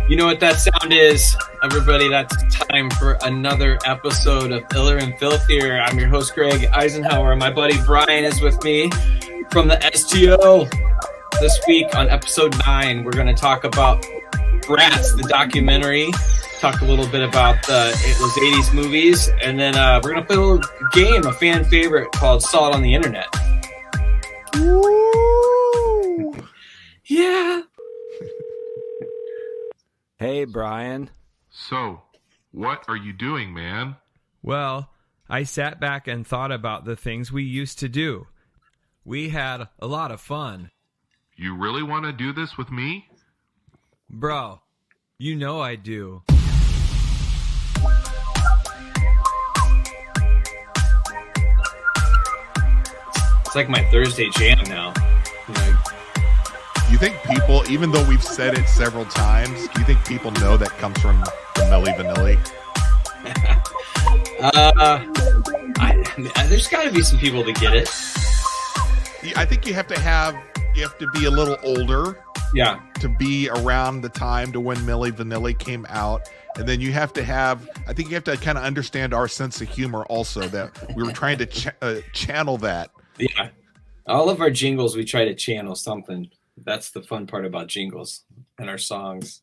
You know what that sound is, everybody? That's time for another episode of Iller and Filthier. I'm your host, Greg Eisenhower. My buddy Brian is with me from the STO. This week on episode 9, we're going to talk about Brats, the documentary. Talk a little bit about those 80s movies. And then we're going to play a little game, a fan favorite called Saw It on the Internet. Woo! Yeah. Hey, Brian. So, what are you doing, man? Well, I sat back and thought about the things we used to do. We had a lot of fun. You really want to do this with me? Bro, you know I do. It's like my Thursday jam now. You think people, even though we've said it several times, do you think people know that comes from the Milli Vanilli? There's got to be some people that get it. I think you have to be a little older, Yeah, to be around the time to when Milli Vanilli came out, and then you have to kind of understand our sense of humor also. That we were trying to channel that. yeah. All of our jingles, we try to channel something. That's the fun part about jingles and our songs.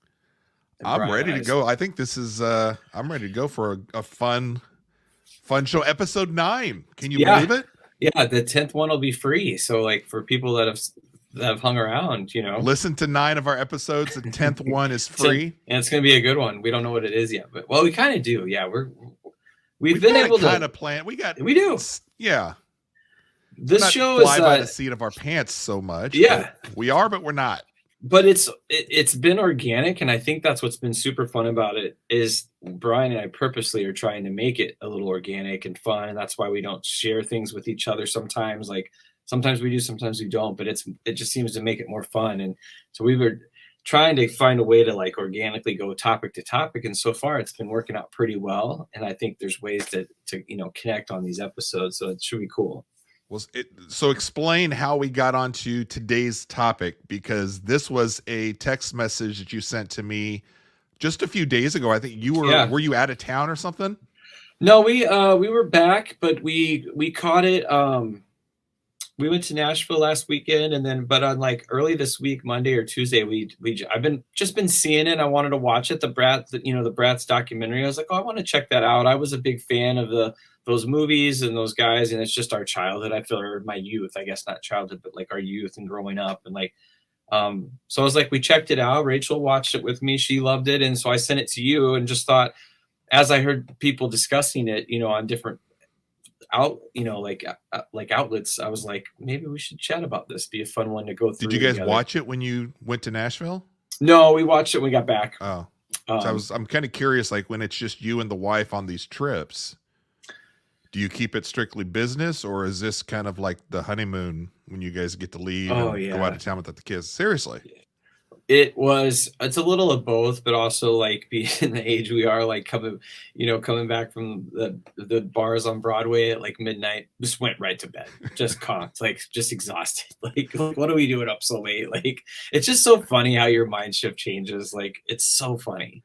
And I'm Brian ready to Eyes. go. I think this is. I'm ready to go for a fun show. Episode 9. Can you believe it? Yeah, the 10th one will be free. So, like, for people that have hung around, you know, Listen to 9 of our episodes. The 10th one is free. and it's going to be a good one. We don't know what it is yet, but well, we kind of do. Yeah, we've Got been able to kind of plan. We do. Yeah. This Not show fly is by the seat of our pants so much. Yeah. but we are, but we're not. But it's been organic, and I think that's what's been super fun about it is Brian and I purposely are trying to make it a little organic and fun, and that's why we don't share things with each other sometimes. Like sometimes we do, sometimes we don't, but it just seems to make it more fun. And so we were trying to find a way to like organically go topic to topic, and so far it's been working out pretty well. And I think there's ways to connect on these episodes, so it should be cool. So explain how we got onto today's topic, because this was a text message that you sent to me just a few days ago. I think you were you out of town or something? No, we were back, but we caught it. We went to Nashville last weekend, but on like early this week, Monday or Tuesday, I've been seeing it. I wanted to watch it. The Brats documentary. I was like, oh, I want to check that out. I was a big fan of those movies and those guys, and it's just our childhood. I feel, or my youth, I guess, not childhood, but like our youth and growing up, and like, so I was like, we checked it out. Rachel watched it with me. She loved it, and so I sent it to you, and just thought, as I heard people discussing it, on different outlets, I was like, maybe we should chat about this. Be a fun one to go through. Did you guys together. watch it when you went to Nashville? No, we watched it when we got back. Oh, so I'm kind of curious, like when it's just you and the wife on these trips, do you keep it strictly business, or is this kind of like the honeymoon when you guys get to leave and go out of town without the kids? Seriously. It's a little of both, but also like being the age we are, like coming back from the bars on Broadway at like midnight, just went right to bed, just conked, like just exhausted. Like, what are we doing up so late? Like, it's just so funny how your mind shift changes. Like, it's so funny.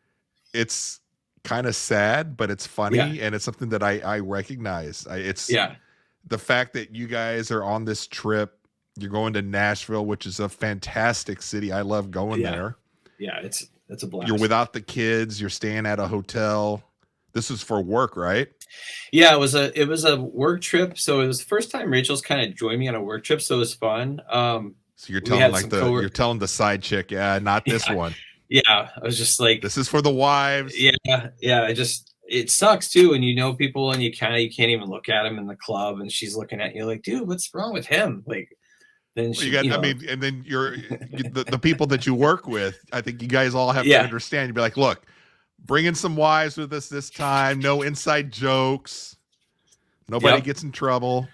It's kind of sad, but it's funny, and it's something that I recognize. The fact that you guys are on this trip. You're going to Nashville, which is a fantastic city. I love going there. Yeah, it's a blast. You're without the kids. You're staying at a hotel. This is for work, right? Yeah, it was a work trip. So it was the first time Rachel's kind of joined me on a work trip. So it was fun. So you're telling you're telling the side chick, not this one. Yeah, I was just like, this is for the wives. Yeah. It sucks too, and people, and you can't even look at them in the club, and she's looking at you like, dude, what's wrong with him? Like. Then and then you're the people that you work with. I think you guys all have to understand. You'd be like, look, bring in some wives with us this time. No inside jokes. Nobody gets in trouble.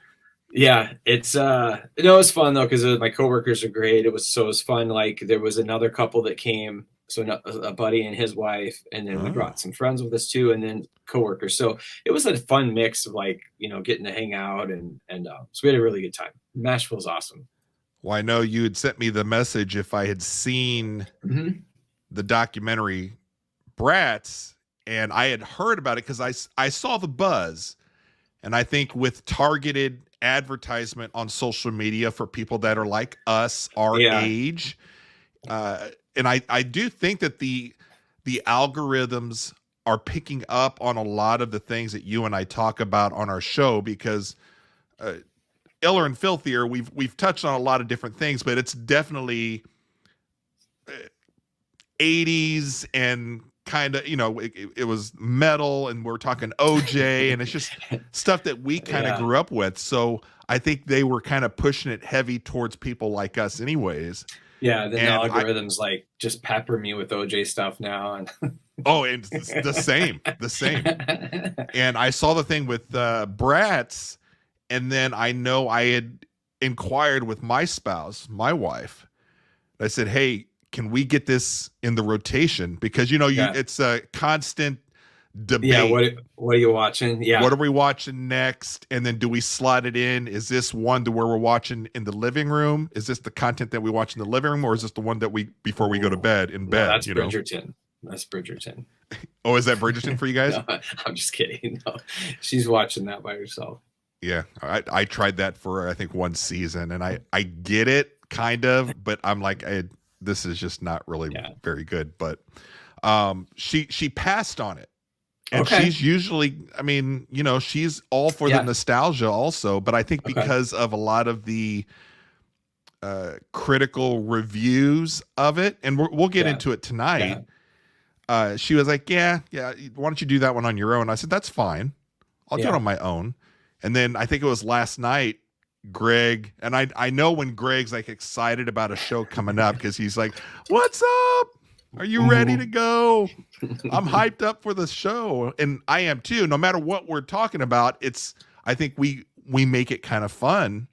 Yeah, it's it was fun though, because my coworkers are great. It was fun. Like, there was another couple that came, so a buddy and his wife, and then we brought some friends with us too, and then coworkers. So it was a fun mix of like getting to hang out, and so we had a really good time. Nashville's awesome. Well, I know you had sent me the message if I had seen the documentary Brats, and I had heard about it because I saw the buzz, and I think with targeted advertisement on social media for people that are like us, our age, and I do think that the algorithms are picking up on a lot of the things that you and I talk about on our show, because Iller and Filthier, we've touched on a lot of different things, but it's definitely 80s and kind of, it was metal, and we're talking OJ, and it's just stuff that we kind of grew up with. So I think they were kind of pushing it heavy towards people like us anyways. Yeah, then the algorithms like just pepper me with OJ stuff now. And and it's the same. And I saw the thing with Brats, and then I know I had inquired with my spouse, my wife. I said, hey, can we get this in the rotation? Because, it's a constant debate. Yeah, what are you watching? Yeah. What are we watching next? And then do we slot it in? Is this one to where we're watching in the living room? Is this the content that we watch in the living room? Or is this the one that before we go to bed in bed? That's Bridgerton. That's Bridgerton. Oh, is that Bridgerton for you guys? No, I'm just kidding. No, she's watching that by herself. Yeah. I tried that for, I think, one season, and I get it kind of, but I'm like, this is just not really very good. But she passed on it. And she's usually, she's all for the nostalgia also, but I think because of a lot of the critical reviews of it, and we'll get into it tonight, she was like, yeah, why don't you do that one on your own? I said, that's fine. I'll do it on my own. And then I think it was last night, Greg, and I know when Greg's like excited about a show coming up, because he's like, what's up? Are you ready to go? I'm hyped up for the show. And I am too. No matter what we're talking about, I think we make it kind of fun.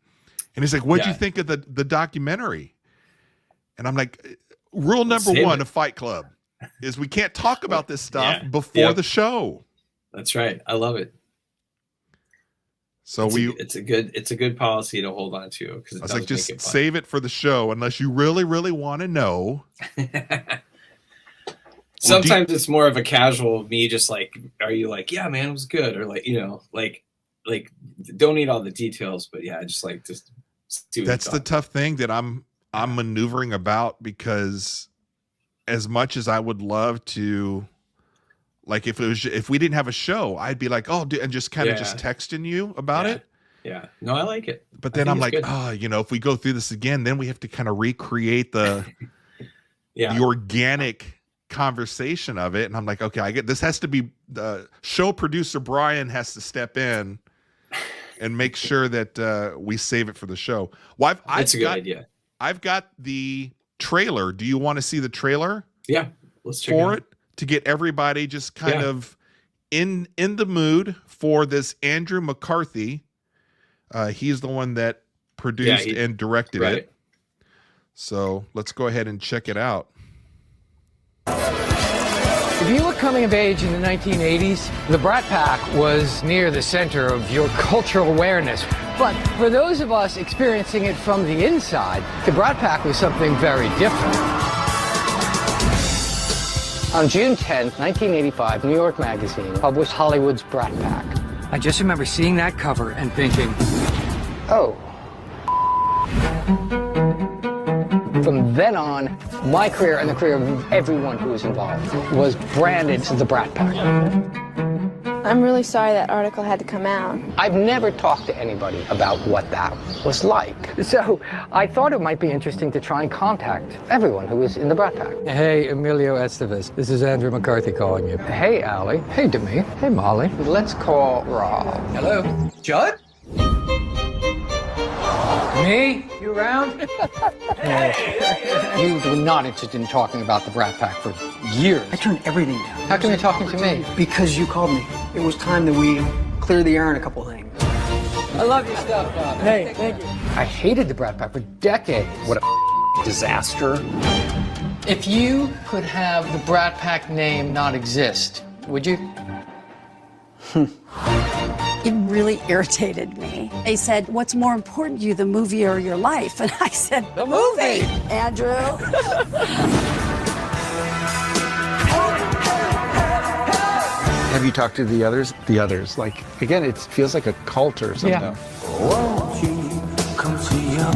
And he's like, what'd you think of the documentary? And I'm like, rule number one of Fight Club is we can't talk about this stuff before the show. That's right. I love it. So it's a good policy to hold on to, because I was like, just save it for the show unless you really, really want to know. Sometimes it's more of a casual me, just like, are you like, yeah, man, it was good, or like, like don't need all the details, but just do. That's the tough thing that I'm maneuvering about, because as much as I would love to, like, if we didn't have a show, I'd be like, oh, dude, and just kind of just texting you about it. Yeah, no, I like it. But then I'm like, if we go through this again, then we have to kind of recreate the the organic conversation of it. And I'm like, okay, I get this. Has to be the show producer Brian has to step in and make sure that we save it for the show. Well, that's a good idea. I've got the trailer. Do you want to see the trailer? Yeah, let's check it to get everybody just kind of in the mood for this Andrew McCarthy. He's the one that produced and directed it. So let's go ahead and check it out. If you were coming of age in the 1980s, the Brat Pack was near the center of your cultural awareness. But for those of us experiencing it from the inside, the Brat Pack was something very different. On June 10th, 1985, New York Magazine published Hollywood's Brat Pack. I just remember seeing that cover and thinking, oh. From then on, my career and the career of everyone who was involved was branded to the Brat Pack. I'm really sorry that article had to come out. I've never talked to anybody about what that was like. So I thought it might be interesting to try and contact everyone who was in the Brat Pack. Hey, Emilio Estevez. This is Andrew McCarthy calling you. Hey, Allie. Hey, Demi. Hey, Molly. Let's call Rob. Hello. Judd? Me? You around? You were not interested in talking about the Brat Pack for years. I turned everything down. How come you're talking to me? Because you called me. It was time that we clear the air on a couple things. I love your stuff, Bob. Hey, thank you. I hated the Brat Pack for decades. What a disaster. If you could have the Brat Pack name not exist, would you? It really irritated me. They said, what's more important to you, the movie or your life? And I said, the movie, Andrew. Have you talked to the others? The others, like, again, it feels like a cult or something. Yeah.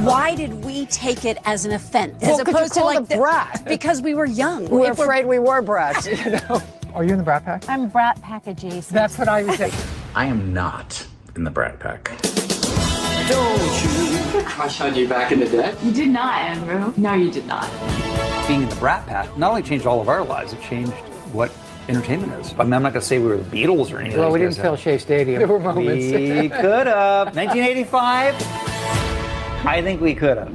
Why did we take it as an offense Well, as opposed to like the brat? because we were young? We were If we're- afraid we were brats. You know? Are you in the Brat Pack? I'm Brat Pack adjacent. That's what I was saying. I am not in the Brat Pack. Crush on you back in the day? You did not, Andrew. No, you did not. Being in the Brat Pack not only changed all of our lives, it changed what entertainment is. I mean, I'm not going to say we were the Beatles or anything. Well, we didn't fill Shea Stadium. There were moments. We could have. 1985? I think we could have.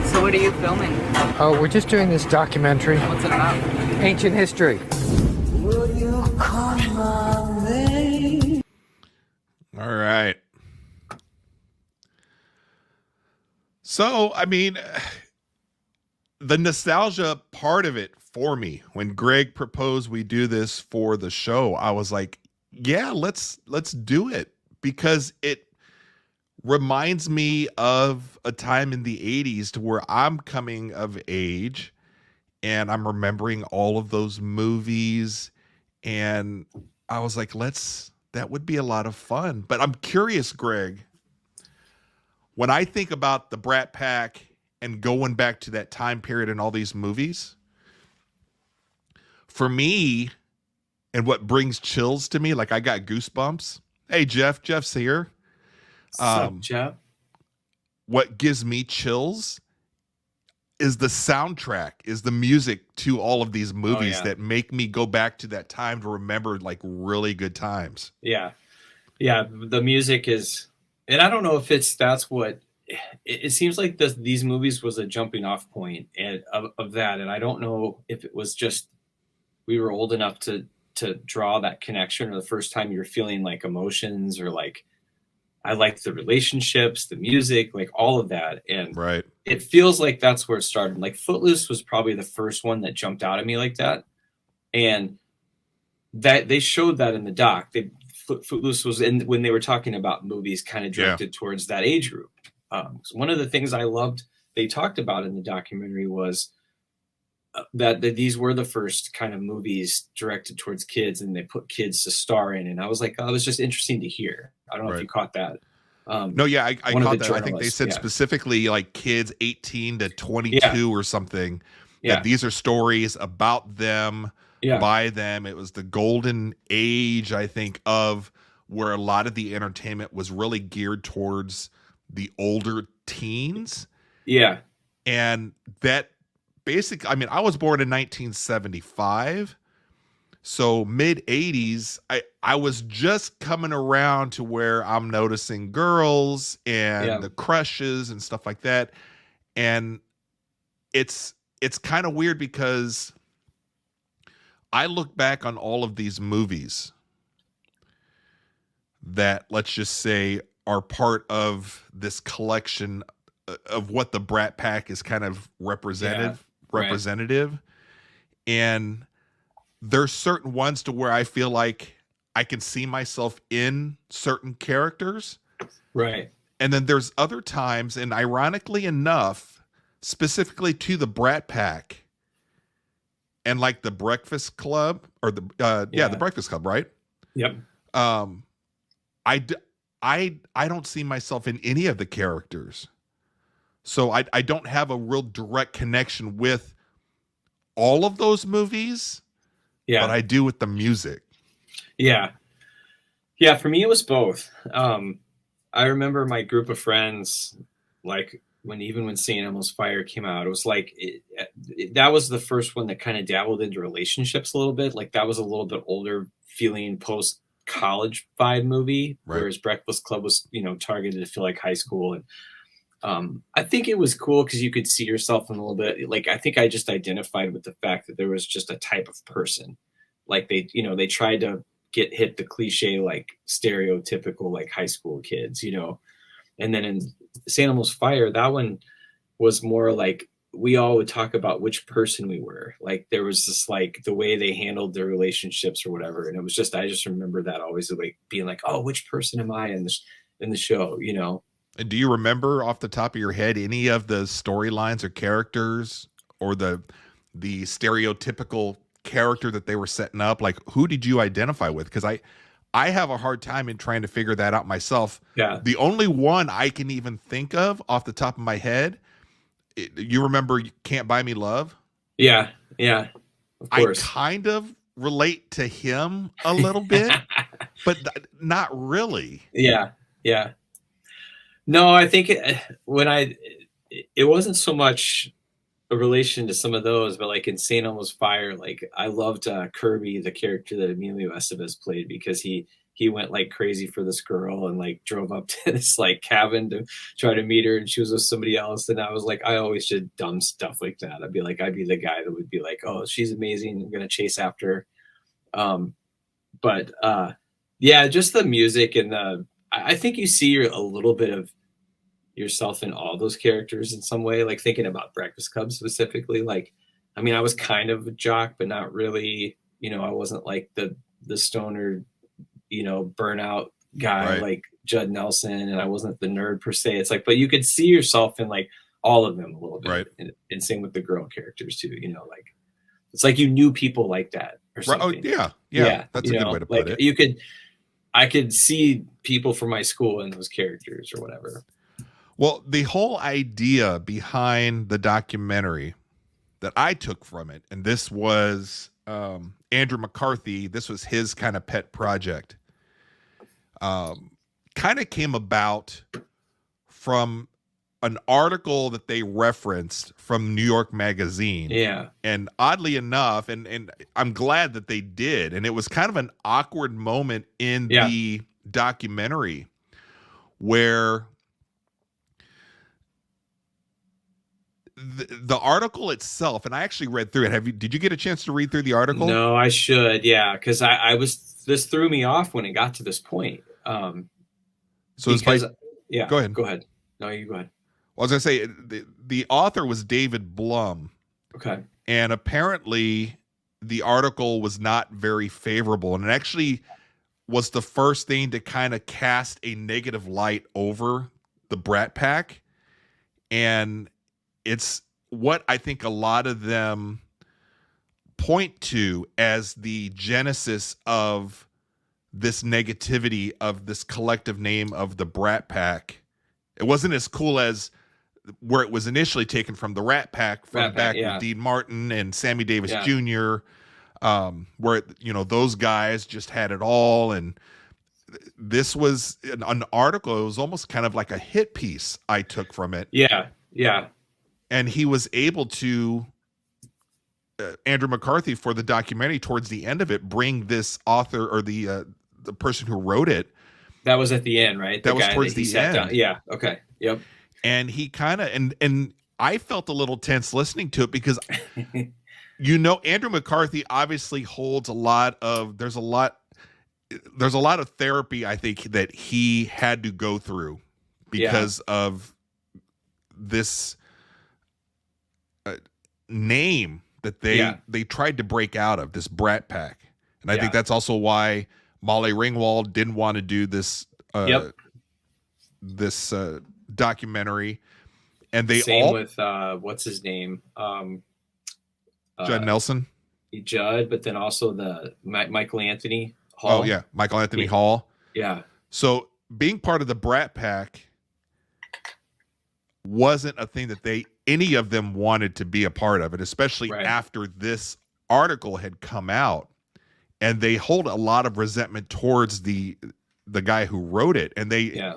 So what are you filming? Oh, we're just doing this documentary. What's it about? Ancient history. All right. So, I mean, the nostalgia part of it for me, when Greg proposed we do this for the show, I was like, yeah, let's do it, because it reminds me of a time in the 80s to where I'm coming of age and I'm remembering all of those movies, and I was like, that would be a lot of fun. But I'm curious, Greg, when I think about the Brat Pack and going back to that time period in all these movies, for me, and what brings chills to me, like I got goosebumps. Hey, Jeff's here. What's up, Jeff? What gives me chills is the soundtrack, is the music to all of these movies that make me go back to that time to remember like really good times. Yeah. The music is, and I don't know if that's what it seems like. These movies was a jumping off point of that, and I don't know if it was just we were old enough to draw that connection, or the first time you're feeling like emotions, or like I like the relationships, the music, like all of that. And right, it feels like that's where it started. Like Footloose was probably the first one that jumped out at me like that. And that they showed that in the doc. Footloose was when they were talking about movies kind of directed towards that age group. So one of the things I loved they talked about in the documentary was that these were the first kind of movies directed towards kids, and they put kids to star in. And I was like, oh, it was just interesting to hear. I don't know if you caught that. No, yeah, I caught that. I think they said specifically like kids 18 to 22 or something. That these are stories about them, by them. It was the golden age, I think, of where a lot of the entertainment was really geared towards the older teens. Yeah. And that basically, I mean, I was born in 1975. So mid 80s, I was just coming around to where I'm noticing girls and the crushes and stuff like that. And it's kind of weird because I look back on all of these movies that, let's just say, are part of this collection of what the Brat Pack is kind of representative. And there's certain ones to where I feel like I can see myself in certain characters. Right. And then there's other times, and ironically enough, specifically to the Brat Pack and like the Breakfast Club, or the Breakfast Club, right? Yep. I don't see myself in any of the characters. So I don't have a real direct connection with all of those movies. Yeah. But I do with the music. Yeah. Yeah, for me it was both. I remember my group of friends, like when St. Elmo's Fire came out, it was like that was the first one that kind of dabbled into relationships a little bit. Like that was a little bit older feeling post college vibe movie, whereas Breakfast Club was, targeted to feel like high school. And I think it was cool because you could see yourself in a little bit. Like I think I just identified with the fact that there was just a type of person. Like they tried to hit the cliche, like stereotypical, like high school kids, And then in St. Elmo's Fire, that one was more like we all would talk about which person we were. Like there was this, like the way they handled their relationships or whatever. And it was just, I just remember that always like being like, oh, which person am I in the show, And do you remember off the top of your head any of the storylines or characters or the stereotypical character that they were setting up? Like, who did you identify with? Because I have a hard time in trying to figure that out myself. Yeah. The only one I can even think of off the top of my head, you remember Can't Buy Me Love? Yeah. Yeah. Of course. I kind of relate to him a little bit, but not really. Yeah. Yeah. No, I think it wasn't so much a relation to some of those, but like in St. Elmo's Fire, like I loved Kirby, the character that Emilio Estevez played, because he went like crazy for this girl and like drove up to this like cabin to try to meet her, and she was with somebody else. And I was like, I always did dumb stuff like that. I'd be the guy that would be like, oh, she's amazing, I'm gonna chase after her. But yeah, just the music and I think you see a little bit of yourself in all those characters in some way, like thinking about Breakfast Club specifically. Like, I mean, I was kind of a jock, but not really, I wasn't like the stoner, burnout guy, Right. like Judd Nelson, and I wasn't the nerd per se. It's like, but you could see yourself in like all of them a little bit. Right. And same with the girl characters too, like it's like you knew people like that or Right. something. Oh, yeah. That's a good way to put it. I could see people from my school in those characters or whatever. Well, the whole idea behind the documentary that I took from it, and this was Andrew McCarthy, this was his kind of pet project, kind of came about from an article that they referenced from New York Magazine. Yeah. And oddly enough, and I'm glad that they did, and it was kind of an awkward moment in the documentary where the article itself, and I actually read through it. Did you get a chance to read through the article? No, I should. Yeah. Cause this threw me off when it got to this point. So because, go ahead. Go ahead. No, you go ahead. Well, as I say, the author was David Blum. Okay. And apparently the article was not very favorable. And it actually was the first thing to kind of cast a negative light over the Brat Pack. And it's what I think a lot of them point to as the genesis of this negativity of this collective name of the Brat Pack. It wasn't as cool as where it was initially taken from, the Rat Pack from back with Dean Martin and Sammy Davis Jr., where, those guys just had it all. And this was an article. It was almost kind of like a hit piece I took from it. Yeah. Yeah. And he was able to, Andrew McCarthy, for the documentary, towards the end of it, bring this author or the person who wrote it. That was at the end, right? That was towards the end. Down. Yeah. Okay. Yep. And he kind of, and I felt a little tense listening to it because, Andrew McCarthy obviously holds there's a lot of therapy, I think, that he had to go through because of this name that they tried to break out of, this Brat Pack. And I think that's also why Molly Ringwald didn't want to do this this documentary. And they Same with what's his name? Judd Nelson. Judd, but then also the Michael Anthony Hall. Oh yeah, Michael Anthony Hall. Yeah. So being part of the Brat Pack wasn't a thing that any of them wanted to be a part of it, especially after this article had come out. And they hold a lot of resentment towards the guy who wrote it. And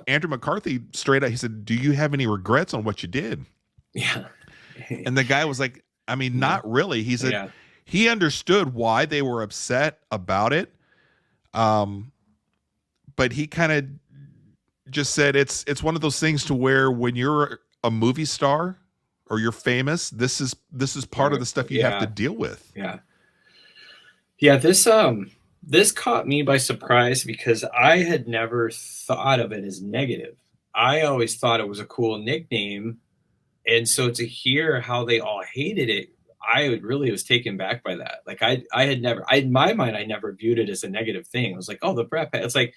Andrew McCarthy straight out, he said, "Do you have any regrets on what you did?" Yeah. And the guy was like, I mean, not really. He said he understood why they were upset about it. But he kind of just said it's one of those things to where when you're a movie star or you're famous, this is part of the stuff you have to deal with. Yeah. Yeah, this caught me by surprise because I had never thought of it as negative. I always thought it was a cool nickname. And so to hear how they all hated it, I really was taken back by that. Like I had never, in my mind, I never viewed it as a negative thing. I was like, oh, the Brat Pack. It's like,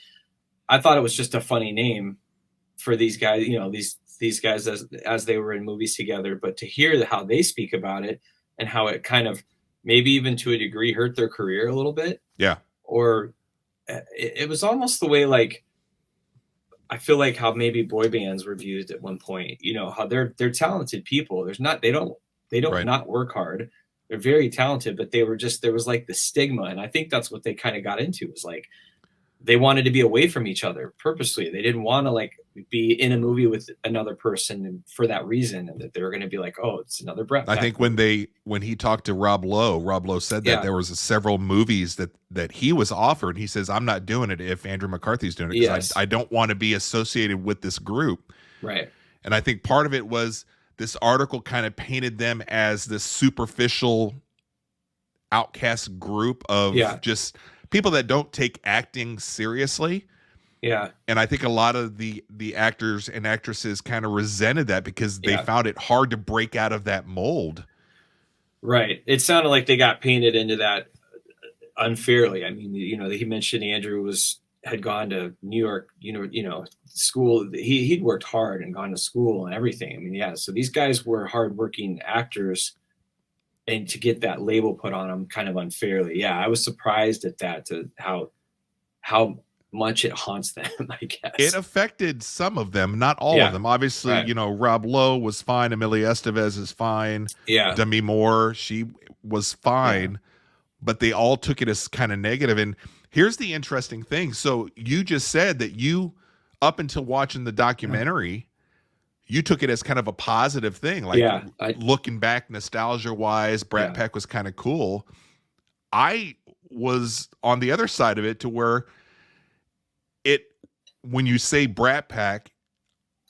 I thought it was just a funny name. for these guys, these guys as they were in movies together, but to hear how they speak about it and how it kind of maybe even to a degree hurt their career a little bit. Yeah. Or it was almost the way, like, I feel like how maybe boy bands were viewed at one point, how they're talented people. They don't Right. not work hard. They're very talented, but there was like the stigma. And I think that's what they kind of got into, was like, they wanted to be away from each other purposely. They didn't want to like be in a movie with another person for that reason, and that they were going to be like, oh, it's another Brat Pack. I think when he talked to Rob Lowe said that there was several movies that he was offered. He says, I'm not doing it if Andrew McCarthy's doing it, because I don't want to be associated with this group. Right. And I think part of it was this article kind of painted them as this superficial outcast group of just people that don't take acting seriously. Yeah. And I think a lot of the actors and actresses kind of resented that because they found it hard to break out of that mold. Right. It sounded like they got painted into that unfairly. I mean, he mentioned Andrew had gone to New York, school. He'd worked hard and gone to school and everything. I mean, so these guys were hardworking actors, and to get that label put on them kind of unfairly. Yeah, I was surprised at that, to how much it haunts them, I guess. It affected some of them, not all of them. Obviously, Rob Lowe was fine. Amelia Estevez is fine. Yeah. Demi Moore, she was fine. But they all took it as kind of negative. And here's the interesting thing. So you just said that you, up until watching the documentary, you took it as kind of a positive thing. Like, looking back nostalgia-wise, Brat Pack was kind of cool. I was on the other side of it, to where when you say Brat Pack,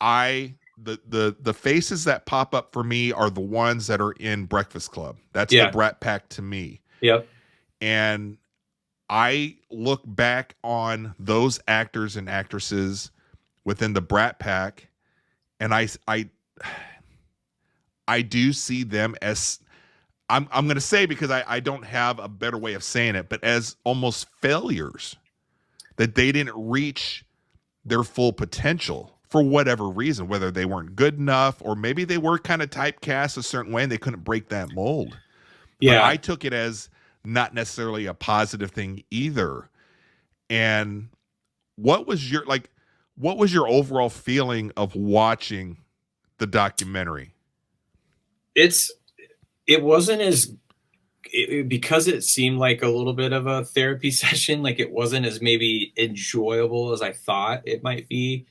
the faces that pop up for me are the ones that are in Breakfast Club. That's the Brat Pack to me. Yep. And I look back on those actors and actresses within the Brat Pack, and I do see them as, I'm going to say, because I don't have a better way of saying it, but as almost failures, that they didn't reach their full potential for whatever reason, whether they weren't good enough, or maybe they were kind of typecast a certain way and they couldn't break that mold. Yeah. But I took it as not necessarily a positive thing either. And what was your overall feeling of watching the documentary? It wasn't because it seemed like a little bit of a therapy session. Like, it wasn't as maybe enjoyable as I thought it might be,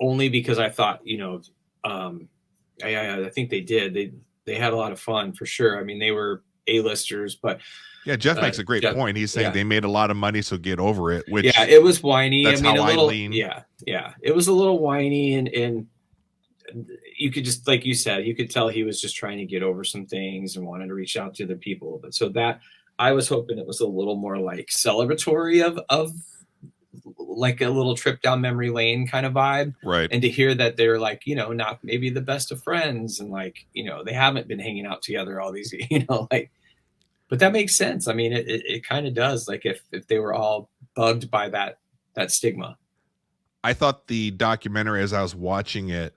only because I thought, I think they did. They had a lot of fun for sure. I mean, they were A-listers, but yeah, Jeff makes a great point. He's saying they made a lot of money, so get over it. Which it was whiny. That's how I lean. Yeah. It was a little whiny, and you could just, like you said, you could tell he was just trying to get over some things and wanted to reach out to other people. But so that, I was hoping it was a little more like celebratory of like a little trip down memory lane kind of vibe. Right. And to hear that they're like, not maybe the best of friends, and like, they haven't been hanging out together all these, but that makes sense. I mean, it kind of does. Like, if they were all bugged by that stigma. I thought the documentary, as I was watching it,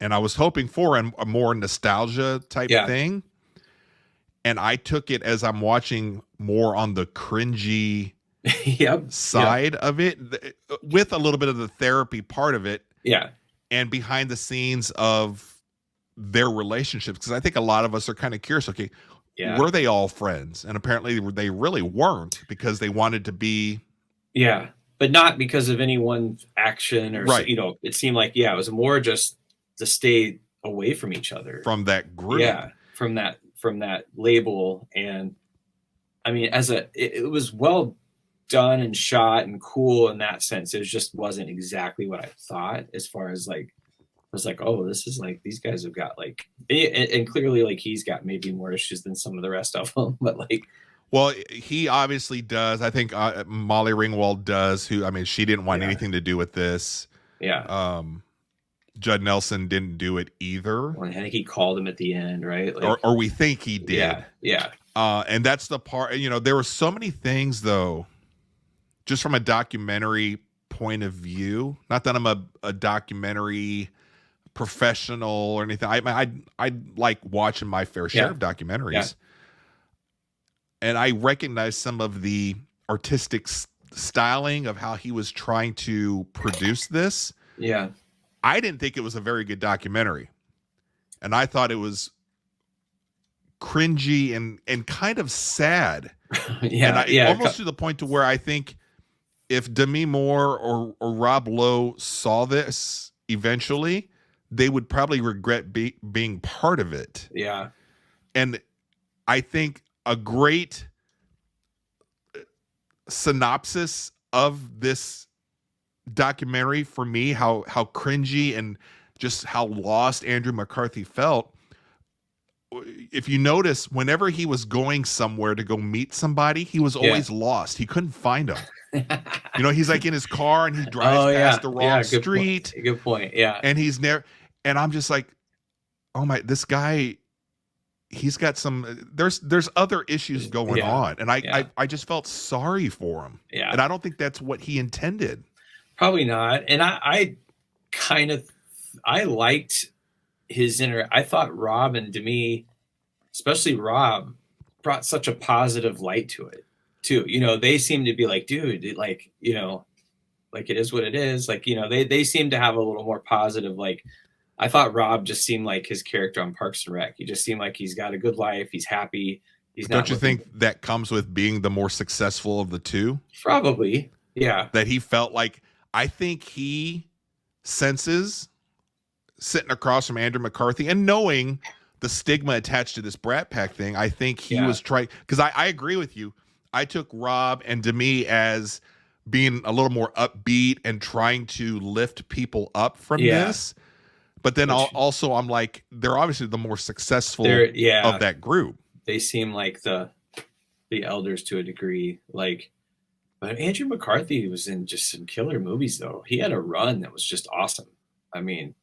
and I was hoping for a more nostalgia type thing, and I took it as I'm watching more on the cringy side of it, with a little bit of the therapy part of it. Yeah. And behind the scenes of their relationships, because I think a lot of us are kind of curious. Okay, were they all friends? And apparently they really weren't, because they wanted to be. Yeah, but not because of any one action or it seemed like it was more just to stay away from each other, from that group. Yeah, from that label. And I mean, it was well done and shot and cool in that sense. It just wasn't exactly what I thought, as far as like, I was like, oh, this is like, these guys have got like, and clearly like he's got maybe more issues than some of the rest of them, but like. Well, he obviously does. I think Molly Ringwald does, she didn't want anything to do with this. Yeah. Judd Nelson didn't do it either. Well, I think he called him at the end, right? Like, or we think he did. Yeah. And that's the part, there were so many things though, just from a documentary point of view. Not that I'm a documentary professional or anything. I like watching my fair share of documentaries. Yeah. And I recognize some of the artistic styling of how he was trying to produce this. Yeah. I didn't think it was a very good documentary. And I thought it was cringy and kind of sad. Almost to the point to where I think if Demi Moore or Rob Lowe saw this eventually, they would probably regret being part of it. Yeah. And I think a great synopsis of this documentary for me, how cringy and just how lost Andrew McCarthy felt. If you notice, whenever he was going somewhere to go meet somebody, he was always lost. He couldn't find them. He's like in his car and he drives past the wrong street. Good point. Yeah. And he's never, and I'm just like, oh my, this guy, he's got some, there's other issues going on. And I just felt sorry for him. Yeah. And I don't think that's what he intended. Probably not. And I liked his I thought Rob and Demi, especially Rob, brought such a positive light to it too. They seem to be like, dude, like, like it is what it is. Like, they seem to have a little more positive. Like, I thought Rob just seemed like his character on Parks and Rec. He just seemed like he's got a good life. He's happy. Don't you think that comes with being the more successful of the two? Probably. Yeah. That he felt like, I think he senses sitting across from Andrew McCarthy and knowing the stigma attached to this Brat Pack thing. I think he was trying, because I agree with you. I took Rob and Demi as being a little more upbeat and trying to lift people up from this. But then also I'm like, they're obviously the more successful of that group. They seem like the elders to a degree. Like, but Andrew McCarthy was in just some killer movies though. He had a run that was just awesome. I mean,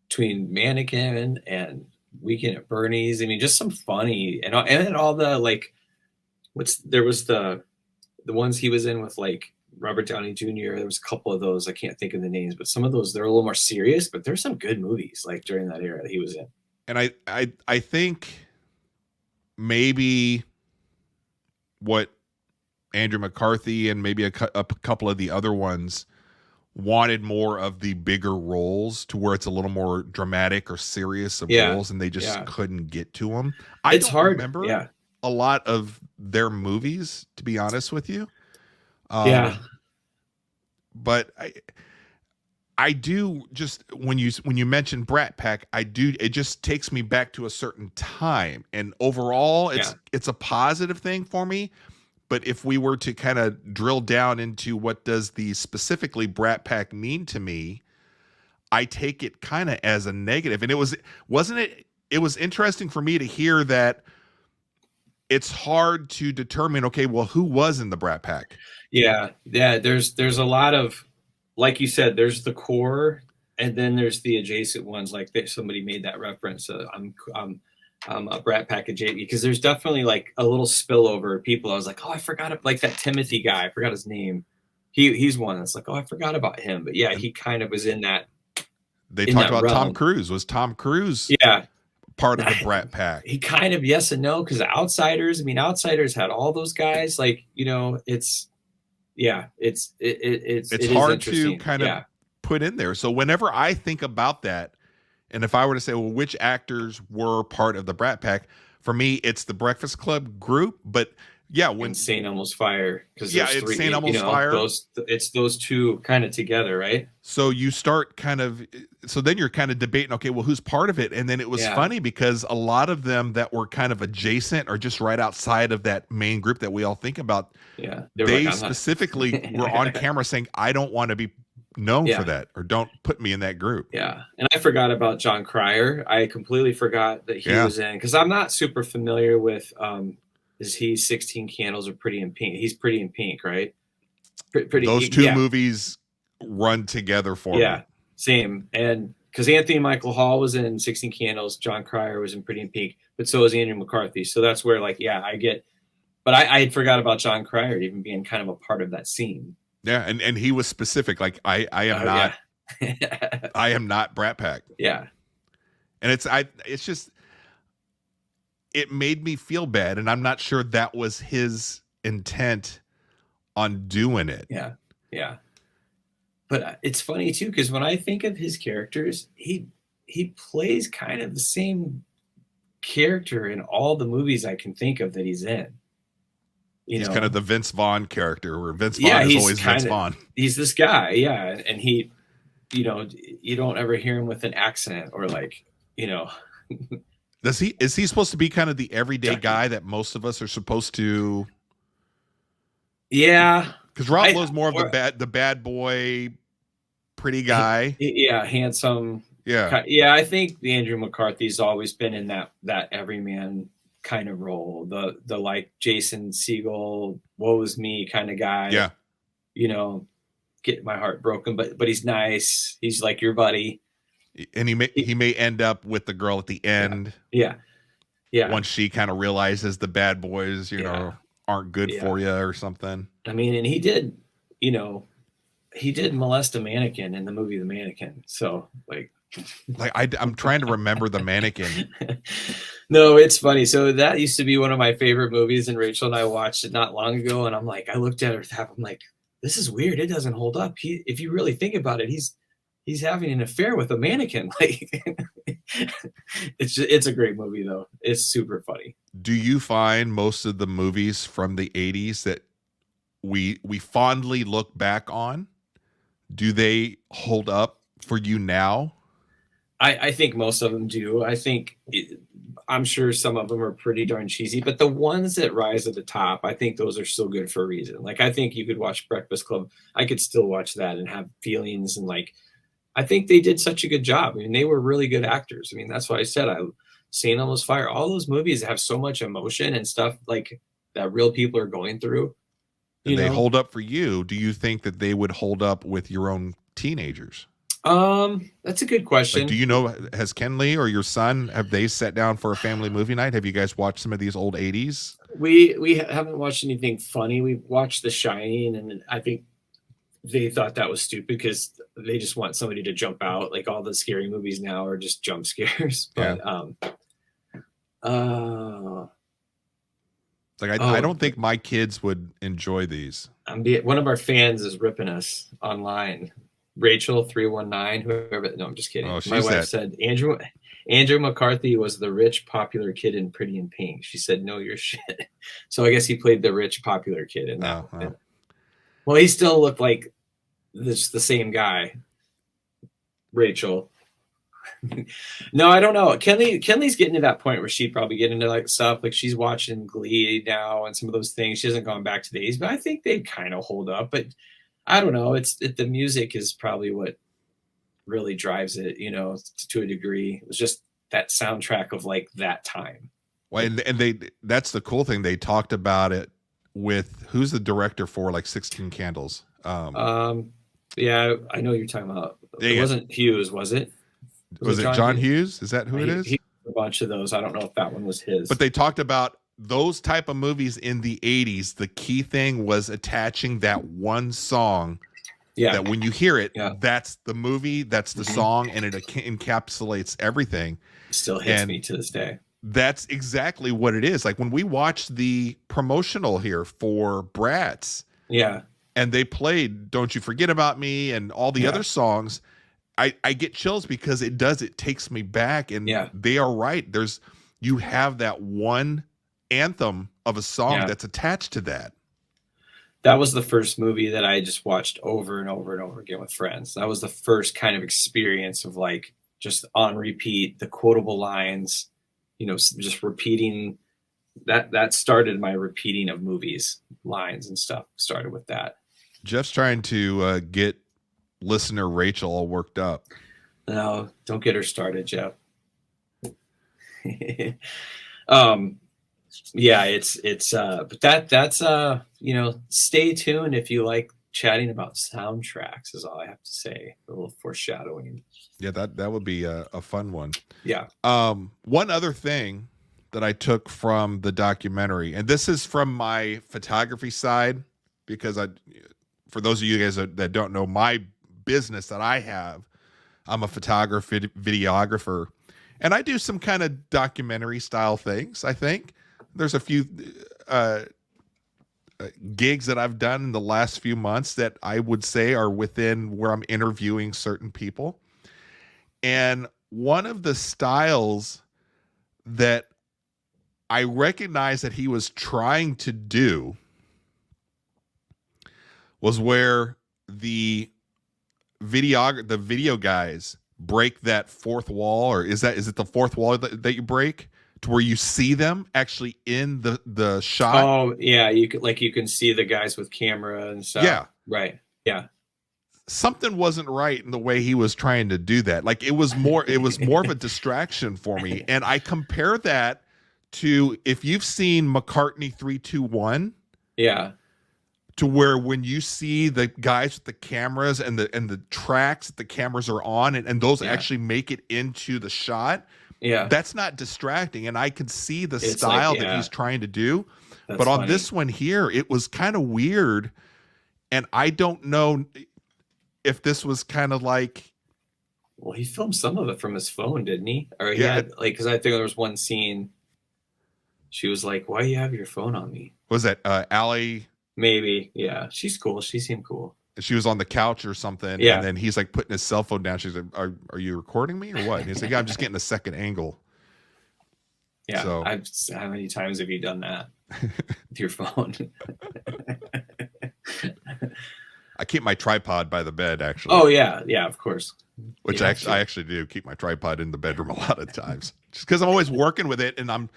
between Mannequin and Weekend at Bernie's, I mean, just some funny and all the like. There was the ones he was in with like Robert Downey Jr. There was a couple of those. I can't think of the names, but some of those, they're a little more serious, but there's some good movies like during that era that he was in. And I think maybe what Andrew McCarthy and maybe a couple of the other ones wanted more of the bigger roles to where it's a little more dramatic or serious of roles, and they just couldn't get to them. It's hard. Remember a lot of their movies, to be honest with you. But I do just when you mention Brat Pack, it just takes me back to a certain time, and overall it's a positive thing for me. But if we were to kind of drill down into what does the specifically Brat Pack mean to me, I take it kind of as a negative. And it was interesting for me to hear that it's hard to determine, okay, well, who was in the Brat Pack? Yeah. There's a lot of, like you said, there's the core, and then there's the adjacent ones. Like somebody made that reference. I'm a Brat Pack adjacent, because there's definitely like a little spillover of people. I was like, oh, I forgot, like that Timothy guy. I forgot his name. He's one that's like, oh, I forgot about him. But yeah, he kind of was in that. They talked about realm. Tom Cruise. Was Tom Cruise? Part of the Brat Pack. He kind of yes and no, because Outsiders. I mean, Outsiders had all those guys. Like, it's hard to kind of put in there. So whenever I think about that, and if I were to say, well, which actors were part of the Brat Pack, for me, it's the Breakfast Club group. But when St. Elmo's Fire, because it's St. Elmo's Fire. It's those two kind of together, right? So you start then you're kind of debating, okay, well, who's part of it? And then it was funny because a lot of them that were kind of adjacent or just right outside of that main group that we all think about, they specifically were on camera saying, I don't want to be known for that, or don't put me in that group. Yeah. And I forgot about John Cryer. I completely forgot that he was in, because I'm not super familiar with is he 16 Candles or Pretty in Pink? He's Pretty in Pink, right? Those two movies run together for me. Same. And because Anthony Michael Hall was in 16 Candles, John Cryer was in Pretty in Pink, but so is Andrew McCarthy. So that's where I get, but I had forgot about John Cryer even being kind of a part of that scene. Yeah, and he was specific. Like I am not, Yeah. I am not Brat Pack. Yeah, And it's just, it made me feel bad, and I'm not sure that was his intent on doing it. yeah, yeah. But it's funny too, because when I think of his characters, he plays kind of the same character in all the movies I can think of that he's in. He's kind of the Vince Vaughn character, where Vince Vaughn is always Vince Vaughn. He's this guy, yeah, and he, you don't ever hear him with an accent or like, Is he supposed to be kind of the everyday guy that most of us are supposed to? Yeah, because Rob Lowe's more of the bad boy, pretty guy. Yeah, handsome. Yeah, yeah. I think the Andrew McCarthy's always been in that everyman kind of role, the like Jason Segel, woe is me kind of guy. Yeah, get my heart broken, but he's nice. He's like your buddy, and he may end up with the girl at the end. Yeah. Once she kind of realizes the bad boys, aren't good for you or something. I mean, and he did molest a mannequin in the movie The Mannequin. So I'm trying to remember The Mannequin. No, it's funny. So that used to be one of my favorite movies, and Rachel and I watched it not long ago. And I'm like, I looked at her, I'm like, this is weird. It doesn't hold up. If you really think about it, he's having an affair with a mannequin. Like, it's a great movie though. It's super funny. Do you find most of the movies from the 80s that we fondly look back on, do they hold up for you now? I think most of them do. I'm sure some of them are pretty darn cheesy, but the ones that rise to the top, I think those are still good for a reason. Like, I think you could watch Breakfast Club. I could still watch that and have feelings, and like, I think they did such a good job. I mean, they were really good actors. I mean, that's why I said St. Elmo's Fire, all those movies have so much emotion and stuff like that real people are going through. And they hold up for you. Do you think that they would hold up with your own teenagers? That's a good question. Like, do you know, has Kenley or your son, have they sat down for a family movie night? Have you guys watched some of these old 80s? We haven't watched anything funny. We watched The Shining, and I think they thought that was stupid because they just want somebody to jump out. Like, all the scary movies now are just jump scares. But I don't think my kids would enjoy these. One of our fans is ripping us online. Rachel 319, whoever. No, I'm just kidding. Oh, my wife said Andrew McCarthy was the rich popular kid in Pretty in Pink. She said, "No, you're shit." So I guess he played the rich popular kid in that. Well, he still looked like the same guy. Rachel. No, I don't know. Kenley's getting to that point where she'd probably get into like stuff like she's watching Glee now and some of those things. She hasn't gone back to the 80s, but I think they kind of hold up. But I don't know. The music is probably what really drives it, to a degree. It was just that soundtrack of like that time. Well, and that's the cool thing. They talked about it with, who's the director for like 16 Candles? Yeah, I know you're talking about. It wasn't Hughes, was it? Was it John Hughes? Is that who it is? He a bunch of those. I don't know if that one was his. But they talked about those type of movies in the 80s. The key thing was attaching that one song. Yeah. That when you hear it, that's the movie, that's the song, and it encapsulates everything. It still hits me to this day. That's exactly what it is. Like when we watched the promotional here for Brats. Yeah. And they played Don't You Forget About Me and all the other songs. I get chills because it takes me back, and they are right. You have that one anthem of a song that's attached to that. That was the first movie that I just watched over and over and over again with friends. That was the first kind of experience of like just on repeat, the quotable lines, just repeating. That started my repeating of movies, lines and stuff. Started with that. Jeff's trying to get listener Rachel all worked up. No, don't get her started, Jeff. Yeah, it's but that's stay tuned if you like chatting about soundtracks is all I have to say. A little foreshadowing. Yeah, that would be a fun one. Yeah. One other thing that I took from the documentary, and this is from my photography side, because for those of you guys that don't know my business that I have, I'm a photographer, videographer, and I do some kind of documentary style things. I think there's a few gigs that I've done in the last few months that I would say are within where I'm interviewing certain people. And one of the styles that I recognize that he was trying to do was where the video guys break that fourth wall, or is it the fourth wall that you break to where you see them actually in the shot? Oh yeah, you can see the guys with camera and stuff. Yeah, right. Yeah, something wasn't right in the way he was trying to do that. Like it was more of a distraction for me. And I compare that to, if you've seen McCartney 3-2-1. Yeah. To where when you see the guys with the cameras and the tracks that the cameras are on and those actually make it into the shot. Yeah. That's not distracting. And I could see the style that he's trying to do. That's but on funny. this one here, it was kind of weird. And I don't know if this was kind of like. Well, he filmed some of it from his phone, didn't he? Or he had, like, because I think there was one scene. She was like, "Why do you have your phone on me?" Was that Allie? Maybe, yeah. She's cool. She seemed cool. She was on the couch or something, yeah. And then he's like putting his cell phone down. She's like, "Are you recording me or what?" And he's like, "Yeah, I'm just getting a second angle." Yeah. So, how many times have you done that with your phone? I keep my tripod by the bed, actually. Oh yeah, of course. Which I actually do keep my tripod in the bedroom a lot of times, just because I'm always working with it, and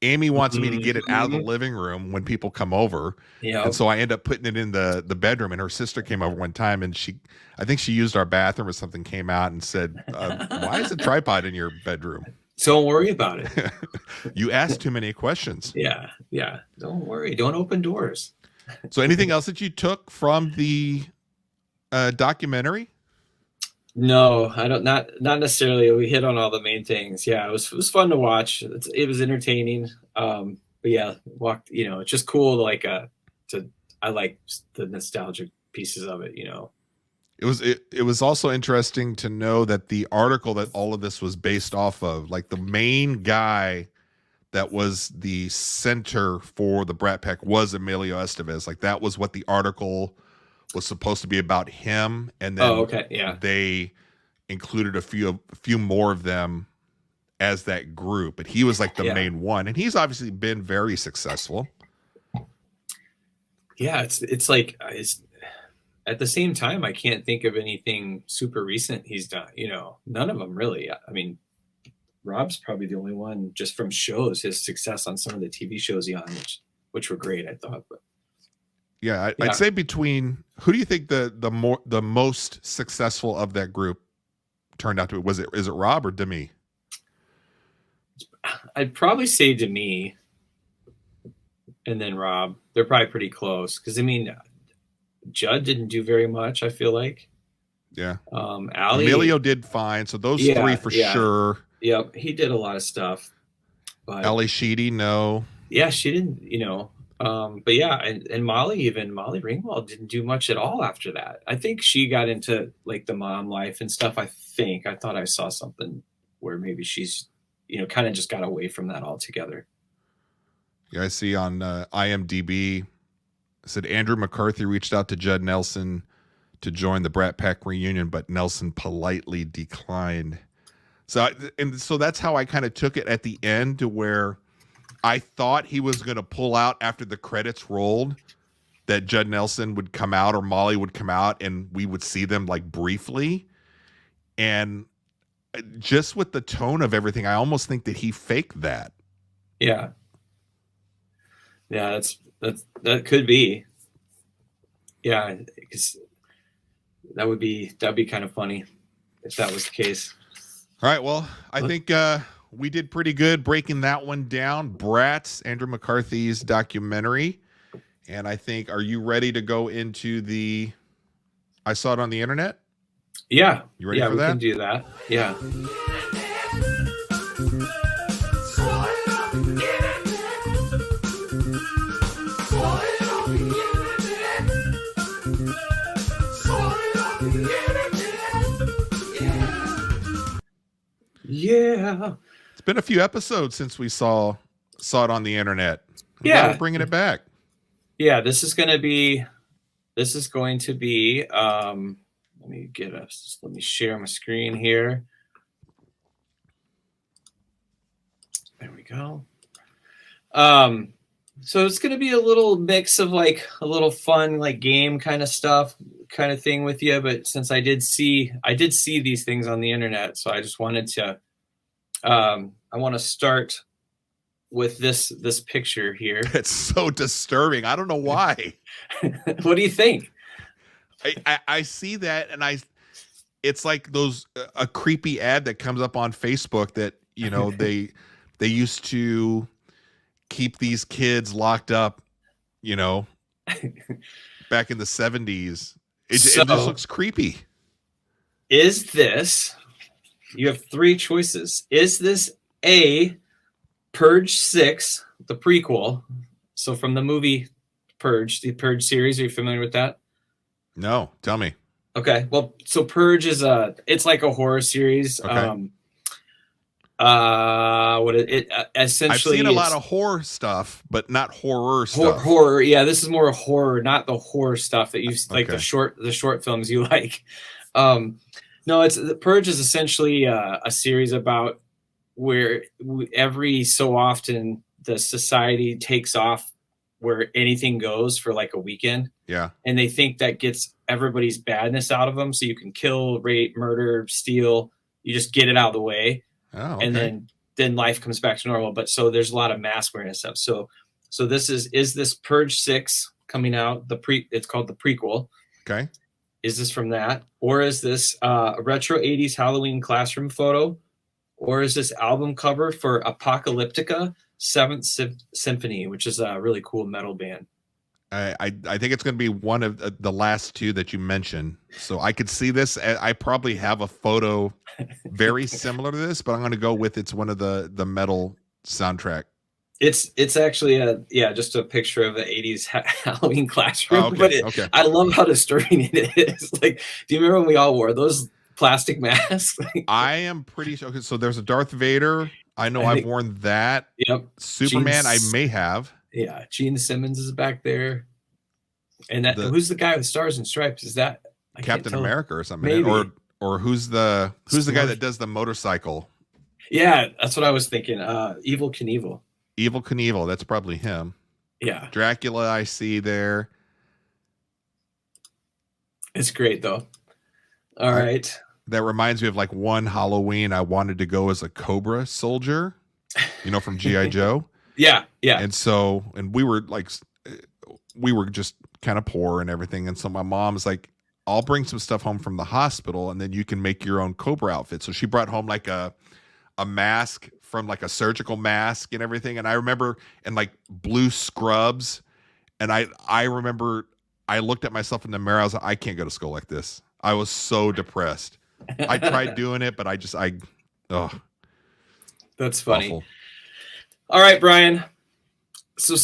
Amy wants me to get it out of the living room when people come over. Yeah. And so I end up putting it in the bedroom, and her sister came over one time, and I think she used our bathroom or something, came out and said, "Why is a tripod in your bedroom?" Don't worry about it. You asked too many questions. Yeah. Don't worry. Don't open doors. So anything else that you took from the documentary? No, I don't. Not necessarily. We hit on all the main things. Yeah, it was fun to watch. It was entertaining. But yeah, it's just cool. I like the nostalgic pieces of it. It was also interesting to know that the article that all of this was based off of, like the main guy that was the center for the Brat Pack was Emilio Estevez. Like that was what the article was supposed to be about him, and then they included a few more of them as that group, but he was like the main one, and he's obviously been very successful. Yeah, it's like at the same time, I can't think of anything super recent he's done. None of them really. I mean, Rob's probably the only one just from shows, his success on some of the TV shows he on, which were great, I thought. But yeah, I'd say between, who do you think the most successful of that group turned out to be? Is it Rob or Demi? I'd probably say Demi and then Rob. They're probably pretty close because I mean, Judd didn't do very much, I feel like. Yeah. Ali, Emilio did fine. So those three for sure. Yep, he did a lot of stuff. But Ali Sheedy, no. Yeah, she didn't, but yeah, and Molly Ringwald didn't do much at all after that. I think she got into like the mom life and stuff. I thought I saw something where maybe she's, kind of just got away from that altogether. Yeah, I see on IMDb, it said Andrew McCarthy reached out to Judd Nelson to join the Brat Pack reunion, but Nelson politely declined. So that's how I kind of took it at the end, to where I thought he was going to pull out after the credits rolled, that Judd Nelson would come out or Molly would come out and we would see them like briefly. And just with the tone of everything, I almost think that he faked that. Yeah. Yeah, that could be. Yeah, because that'd be kind of funny if that was the case. All right, well, I think we did pretty good breaking that one down. Brats, Andrew McCarthy's documentary. And I think, are you ready to go into the I Saw It on the Internet? Yeah. You ready for that? Yeah, we can do that. Yeah. Yeah. It's been a few episodes since we saw it on the internet. Yeah. We're bringing it back. Yeah, this is going to be let me share my screen here. There we go. So it's going to be a little mix of like a little fun, like game kind of stuff, kind of thing with you. But since I did see these things on the internet, so I just wanted to, I want to start with this picture here. It's so disturbing. I don't know why. What do you think? I see that, and it's like a creepy ad that comes up on Facebook that, you know, they used to keep these kids locked up, you know, back in the 70s. It just looks creepy. Is this, you have three choices. Is this A, Purge 6, the prequel? So from the movie Purge, the Purge series, are you familiar with that? No, tell me. Okay, well, so Purge is it's like a horror series. Okay. Essentially, I've seen a lot of horror stuff, but not horror stuff. Horror, yeah. This is more horror, not the horror stuff that you like. Okay. The short films you like. No, it's the Purge is essentially a series about where every so often the society takes off where anything goes for like a weekend. Yeah, and they think that gets everybody's badness out of them, so you can kill, rape, murder, steal. You just get it out of the way. Oh, okay. And then life comes back to normal. But so there's a lot of mass wearing and stuff. So this is this Purge 6 coming out? It's called the prequel. Okay. Is this from that, or is this a retro 80s Halloween classroom photo, or is this album cover for Apocalyptica 7th Symphony, which is a really cool metal band? I think it's going to be one of the last two that you mentioned. So I could see this. I probably have a photo very similar to this, but I'm going to go with it's one of the metal soundtrack. It's actually just a picture of the 80s Halloween classroom. Oh, okay, But okay. I love how disturbing it is. Like, do you remember when we all wore those plastic masks? I am pretty sure. Okay, so there's a Darth Vader. I know I've worn that. Yep. Superman, I may have. Yeah, Gene Simmons is back there. And who's the guy with stars and stripes? Is that Captain America or something? Maybe. Or who's the guy that does the motorcycle? Yeah, that's what I was thinking. Evel Knievel. Evel Knievel, that's probably him. Yeah. Dracula, I see there. It's great though. All right. That reminds me of like one Halloween I wanted to go as a Cobra soldier, you know, from G.I. Joe. Yeah, yeah. And we were just kind of poor and everything. And so my mom's like, I'll bring some stuff home from the hospital and then you can make your own Cobra outfit. So she brought home like a mask from like a surgical mask and everything. And I remember and like blue scrubs. And I remember I looked at myself in the mirror. I was like, I can't go to school like this. I was so depressed. I tried doing it, but that's funny. Awful. All right, Brian. So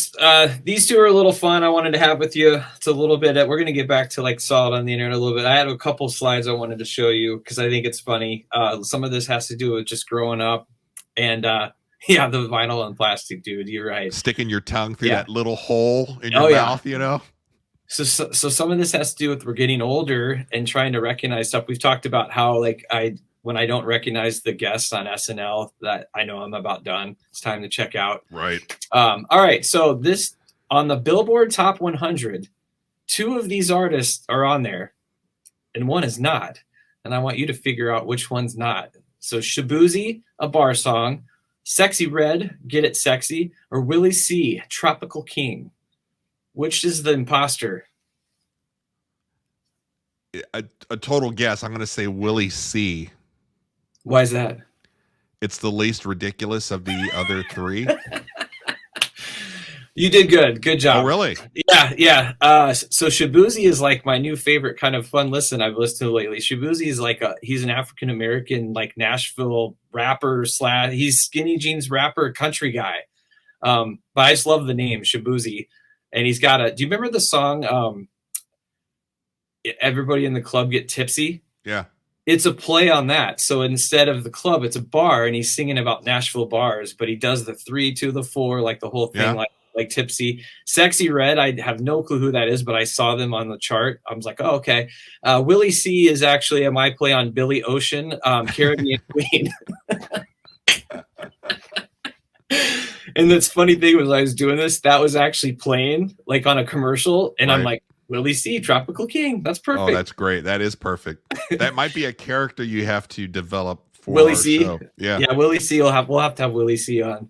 these two are a little fun I wanted to have with you. It's a little bit, we're going to get back to like solid on the internet a little bit. I had a couple slides I wanted to show you because I think it's funny. Some of this has to do with just growing up and the vinyl and plastic, dude. You're right. Sticking your tongue through that little hole in your mouth, you know? So some of this has to do with we're getting older and trying to recognize stuff. We've talked about how like when I don't recognize the guests on SNL, that I know I'm about done. It's time to check out. Right. All right. So this on the Billboard Top 100, two of these artists are on there and one is not. And I want you to figure out which one's not. So Shabuzi, A Bar Song, Sexy Red, Get It Sexy, or Willie C, Tropical King. Which is the imposter? A total guess. I'm going to say Willie C. Why is that? It's the least ridiculous of the other three. You did good. Good job. Oh, really? Yeah. So Shabuzi is like my new favorite kind of fun listen I've listened to lately. Shabuzi is like he's an African-American, like Nashville rapper / he's skinny jeans rapper, country guy. But I just love the name Shabuzi. And he's got do you remember the song, Everybody in the Club Get Tipsy? Yeah. It's a play on that. So instead of the club, it's a bar, and he's singing about Nashville bars, but he does the 3 to the 4, like the whole thing, like Tipsy. Sexy Red, I have no clue who that is, but I saw them on the chart. I was like, oh, okay. Willie C is actually a my play on Billy Ocean, Caribbean Queen. And the funny thing was, I was doing this, that was actually playing like on a commercial, and I'm like, Willie C, Tropical King. That's perfect. Oh, that's great. That is perfect. That might be a character you have to develop for Willie C. Show. Yeah, Willie C. We'll have to have Willie C on.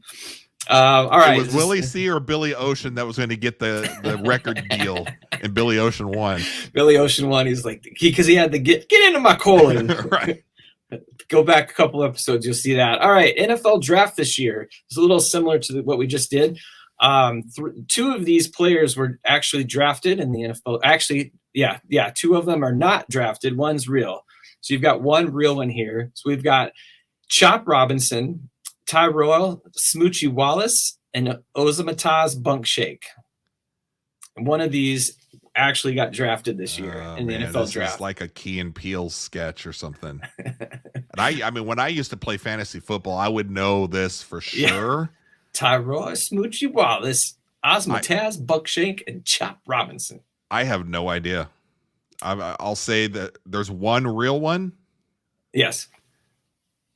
All right. It was Willie C or Billy Ocean that was going to get the record deal, and Billy Ocean won. Billy Ocean won. He's like, because he had to get into my colon. Right. Go back a couple episodes, you'll see that. All right, NFL draft this year. It's a little similar to what we just did. 2 of these players were actually drafted in the NFL. Actually, yeah, 2 of them are not drafted. One's real. So you've got one real one here. So we've got Chop Robinson, Tyrell Smoochie Wallace, and Ozamataz Bunkshake. And one of these actually got drafted this year in the NFL draft. It's like a Key and Peele sketch or something. And I mean, when I used to play fantasy football, I would know this for sure. Yeah. Tyrell Smoochie Wallace, Ozamataz Bunkshake, and Chop Robinson. I have no idea. I'll say that there's one real one. Yes.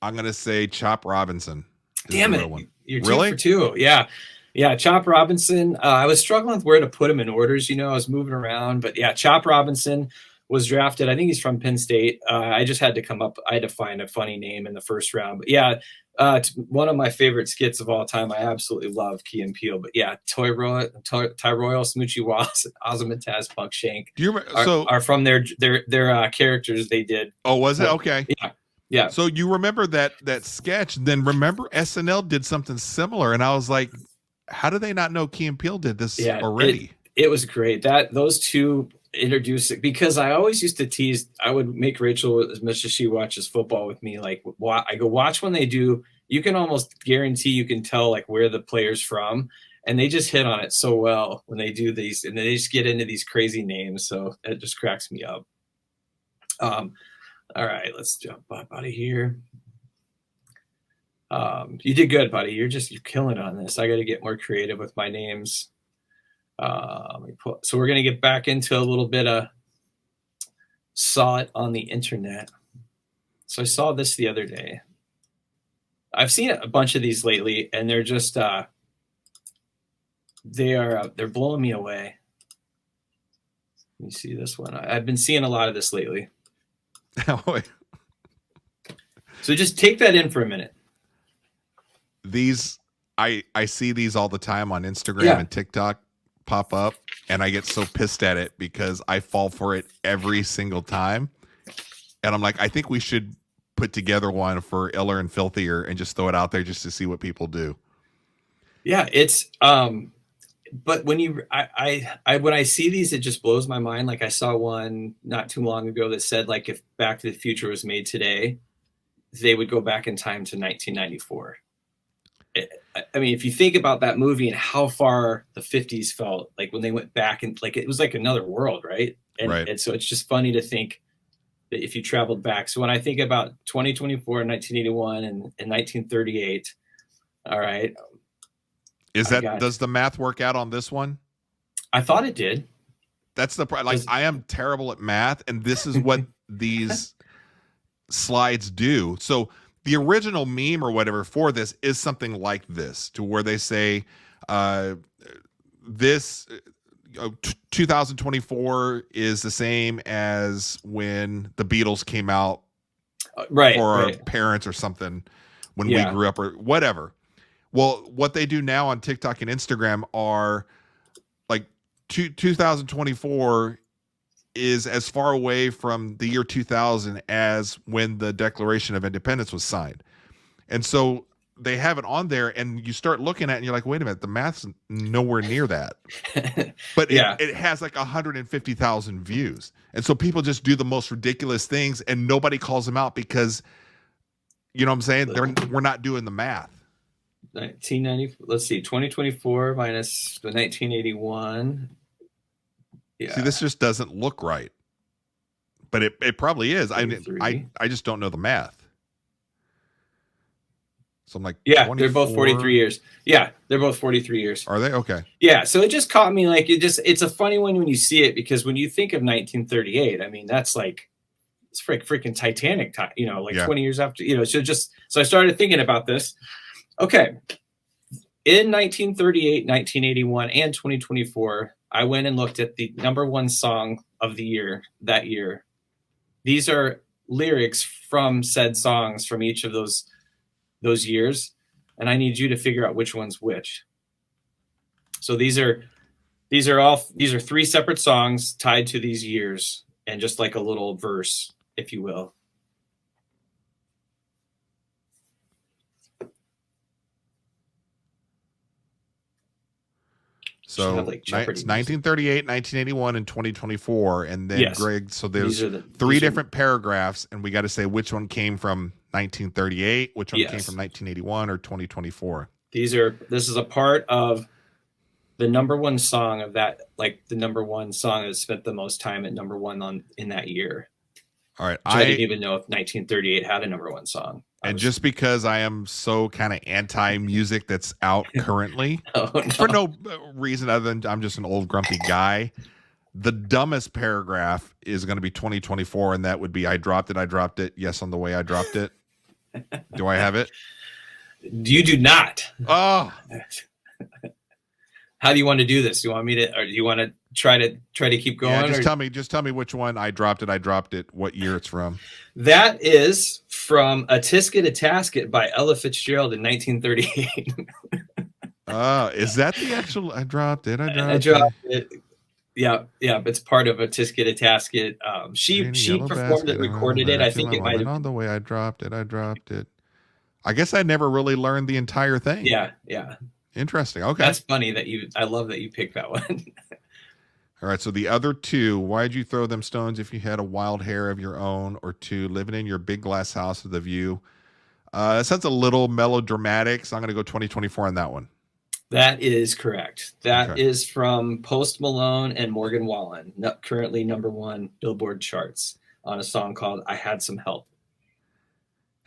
I'm going to say Chop Robinson. Damn it. You're 2 for 2. Yeah. Yeah, Chop Robinson. I was struggling with where to put him in orders. I was moving around. But, yeah, Chop Robinson was drafted. I think he's from Penn State. I just had to find a funny name in the first round. But, yeah, one of my favorite skits of all time. I absolutely love Key and Peele. But, yeah, Tyrell Smoochie Wallace, Ozamataz Bunkshake Do you remember, are from their characters they did. Oh, was it? Okay. Yeah. Yeah. So you remember that sketch, then remember SNL did something similar, and I was like, how do they not know Key and Peele did this already? It was great. Those 2 introduced it, because I always used to tease. I would make Rachel, as much as she watches football with me, like I go watch when they do. You can almost guarantee you can tell like where the player's from, and they just hit on it so well when they do these, and they just get into these crazy names. So it just cracks me up. All right, let's jump up out of here. You did good, buddy. You're killing it on this. I got to get more creative with my names. So we're going to get back into a little bit of saw it on the internet. So I saw this the other day. I've seen a bunch of these lately, and they're just they're blowing me away. Let me see this one. I've been seeing a lot of this lately. So just take that in for a minute. These I see these all the time on Instagram and TikTok pop up, and I get so pissed at it because I fall for it every single time. And I'm like, I think we should put together one for Iller and Filthier and just throw it out there just to see what people do. Yeah, it's but when when I see these, it just blows my mind. Like I saw one not too long ago that said, like, if Back to the Future was made today, they would go back in time to 1994. I mean, if you think about that movie and how far the 50s felt, like when they went back, and like it was like another world, right? And so it's just funny to think that if you traveled back. So when I think about 2024, 1981, and 1938, all right. Does the math work out on this one? I thought it did. That's the problem. Like, I am terrible at math, and this is what these slides do. So the original meme or whatever for this is something like this, to where they say this 2024 is the same as when the Beatles came out for our parents or something when we grew up or whatever. Well, what they do now on TikTok and Instagram are like 2024 is as far away from the year 2000 as when the Declaration of Independence was signed. And so they have it on there, and you start looking at it and you're like, wait a minute, the math's nowhere near that. But it has like 150,000 views. And so people just do the most ridiculous things, and nobody calls them out because, you know what I'm saying? We're not doing the math. 1990. Let's see, 2024 minus the 1981. Yeah. See, this just doesn't look right. but it probably is. I just don't know the math. So I'm like, yeah, 24? they're both 43 years. Yeah, they're both 43 years. Are they? Okay. Yeah, so it just caught me like it's a funny one when you see it, because when you think of 1938, I mean, that's like it's freaking Titanic time, 20 years after, so I started thinking about this. Okay. In 1938, 1981, and 2024, I went and looked at the #1 song of the year that year. These are lyrics from said songs from each of those years, and I need you to figure out which one's which. So these are 3 separate songs tied to these years, and just like a little verse, if you will. So it's 1938, 1981, and 2024, and then Greg. So there's 3 different paragraphs, and we got to say which one came from 1938, which one came from 1981 or 2024. This is a part of the #1 song of that, like the #1 song that spent the most time at #1 in that year. All right, I didn't even know if 1938 had a #1 song. And just because I am so kind of anti-music that's out currently, for no reason other than I'm just an old grumpy guy, the dumbest paragraph is going to be 2024, and that would be I dropped it. Yes, on the way I dropped it. Do I have it? You do not. Oh. How do you want to do this? Do you want me to, or do you want to try to keep going? Yeah, just tell me which one I dropped it, what year it's from. That is from A Tisket a Tasket by Ella Fitzgerald in 1938. Is that the actual I dropped it? Yeah, but it's part of A Tisket a Tasket. She performed it, recorded it. I think it might have on the way I dropped it. I guess I never really learned the entire thing. Yeah. Interesting. Okay. That's funny I love that you picked that one. All right. So the other 2, why'd you throw them stones if you had a wild hair of your own? Or 2, living in your big glass house with a view. It sounds a little melodramatic, so I'm going to go 2024 on that one. That is correct. That is from Post Malone and Morgan Wallen, currently #1 Billboard charts, on a song called I Had Some Help.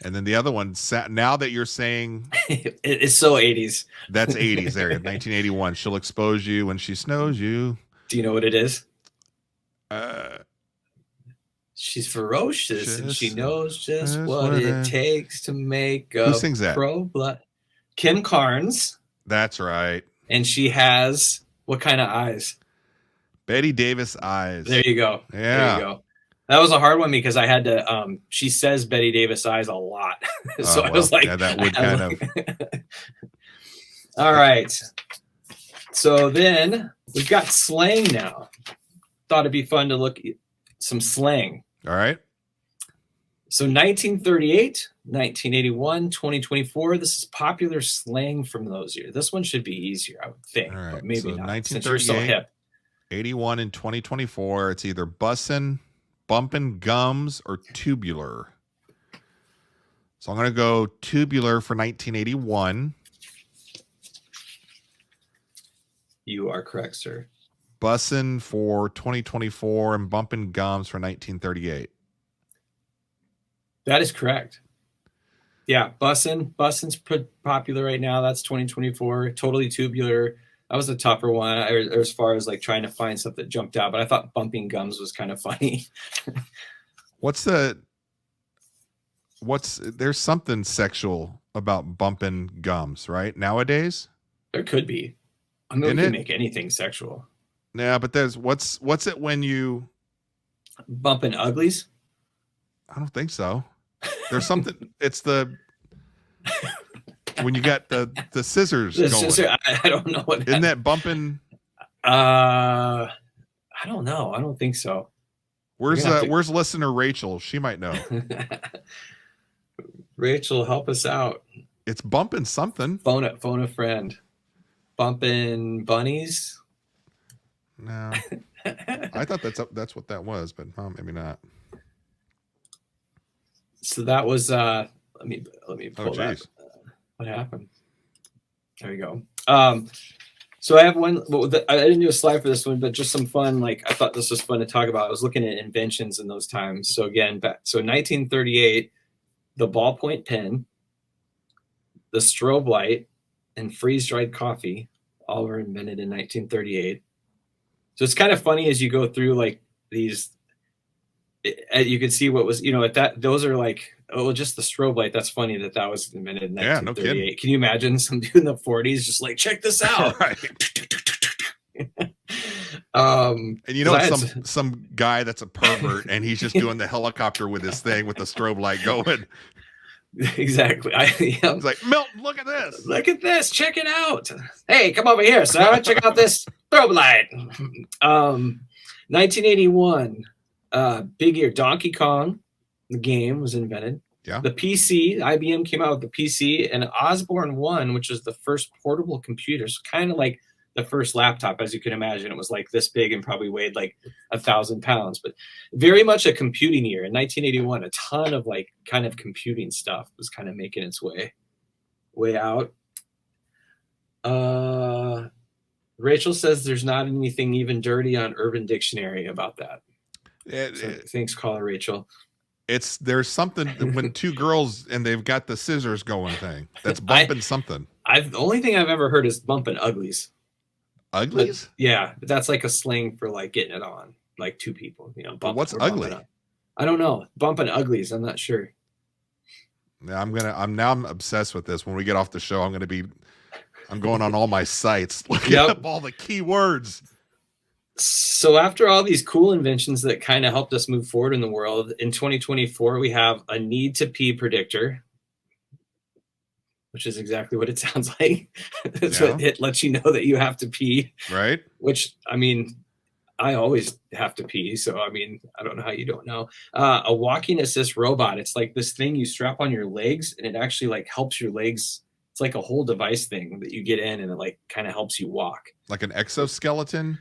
And then the other one, now that you're saying it's so 80s. That's 80s there. 1981. She'll expose you when she snows you. Do you know what it is? She's ferocious and she knows just what it takes to make a pro blood. Kim Carnes. That's right. And she has what kind of eyes? Betty Davis eyes. There you go. Yeah. There you go. That was a hard one because I had to, she says Betty Davis eyes a lot. So I was like, yeah, that would kind of. All right. So then we've got slang now. Thought it'd be fun to look at some slang. All right. So 1938, 1981, 2024. This is popular slang from those years. This one should be easier, I would think. All right. But maybe so not. 1938, Since you're so hip. 81 and 2024. It's either bussin', bumpin' gums, or tubular. So I'm going to go tubular for 1981. You are correct, sir. Bussin' for 2024 and bumpin' gums for 1938. That is correct. Yeah, bussin's popular right now. That's 2024. Totally tubular. That was a tougher one, or as far as like trying to find stuff that jumped out. But I thought bumping gums was kind of funny. There's something sexual about bumping gums, right? Nowadays? There could be. I mean, we can make anything sexual. Yeah, but there's what's it when you bumping uglies? I don't think so. There's something. It's the when you got the scissors going. I don't know what. Isn't that bumping? I don't know. I don't think so. Where's listener Rachel? She might know. Rachel, help us out. It's bumping something. Phone a friend. Bumping bunnies. No, I thought that's what that was, but maybe not. So that was let me pull that. What happened? There you go. So I have one. Well, I didn't do a slide for this one, but just some fun. Like I thought this was fun to talk about. I was looking at inventions in those times. So again, so 1938, the ballpoint pen, the strobe light, and freeze-dried coffee all were invented in 1938. So it's kind of funny as you go through like these. You can see what was, at that. Those are like, just the strobe light. That's funny that was invented in 1938. Yeah, no kidding. Can you imagine some dude in the 40s just like, check this out? Right. And some guy that's a pervert and he's just doing the helicopter with his thing with the strobe light going. Exactly. He's like, Milton, look at this. Look at this. Check it out. Hey, come over here, sir. Check out this strobe light. 1981. Big year. Donkey Kong, the game, was invented. Yeah. The PC, IBM came out with the PC, and Osborne 1, which was the first portable computer. So kind of like the first laptop, as you can imagine. It was like this big and probably weighed like 1,000 pounds, but very much a computing year. In 1981, a ton of like kind of computing stuff was kind of making its way out. Rachel says there's not anything even dirty on Urban Dictionary about that. Thanks, caller Rachel. There's something when two girls and they've got the scissors going thing that's bumping something. The only thing I've ever heard is bumping uglies. Uglies? But that's like a slang for like getting it on, like two people. What's ugly? I don't know. Bumping uglies. I'm not sure. I'm obsessed with this. When we get off the show, I'm going on all my sites looking up all the keywords. So after all these cool inventions that kind of helped us move forward in the world, in 2024, we have a need to pee predictor, which is exactly what it sounds like. It lets you know that you have to pee. Right. Which, I mean, I always have to pee. So, I mean, I don't know how you don't know. A walking assist robot. It's like this thing you strap on your legs and it actually like helps your legs. It's like a whole device thing that you get in and it like kind of helps you walk. Like an exoskeleton?